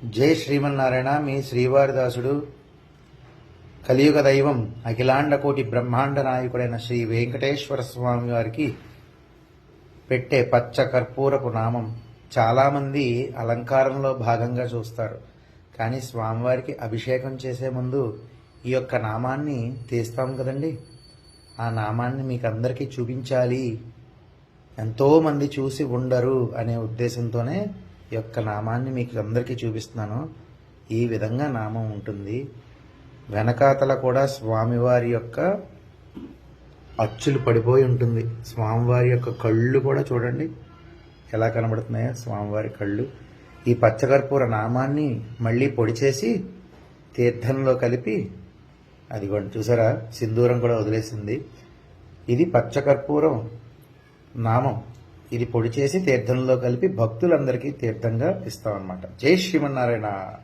జై శ్రీమన్నారాయణ. మీ శ్రీవారిదాసుడు, కలియుగ దైవం, అఖిలాండ కోటి బ్రహ్మాండ నాయకుడైన శ్రీ వెంకటేశ్వర స్వామి వారికి పెట్టే పచ్చ కర్పూరపు నామం చాలామంది అలంకారంలో భాగంగా చూస్తారు. కానీ స్వామివారికి అభిషేకం చేసే ముందు ఈ యొక్క నామాన్ని తీస్తాం కదండి. ఆ నామాన్ని మీకు అందరికీ చూపించాలి, ఎంతోమంది చూసి ఉండరు అనే ఉద్దేశంతోనే ఈ యొక్క నామాన్ని మీకు అందరికీ చూపిస్తున్నాను. ఈ విధంగా నామం ఉంటుంది. వెనకాతల కూడా స్వామివారి యొక్క అచ్చులు పడిపోయి ఉంటుంది. స్వామివారి యొక్క కళ్ళు కూడా చూడండి ఎలా కనబడుతున్నాయో స్వామివారి కళ్ళు. ఈ పచ్చకర్పూర నామాన్ని మళ్ళీ పొడి చేసి తీర్థంలో కలిపి, అదిగోండి చూసారా, సింధూరం కూడా వదిలేసింది. ఇది పచ్చకర్పూరం నామం. ఇది పొడి చేసి తీర్థంలో కలిపి భక్తులందరికీ తీర్థంగా ఇస్తామన్నమాట. జై శ్రీమన్నారాయణ.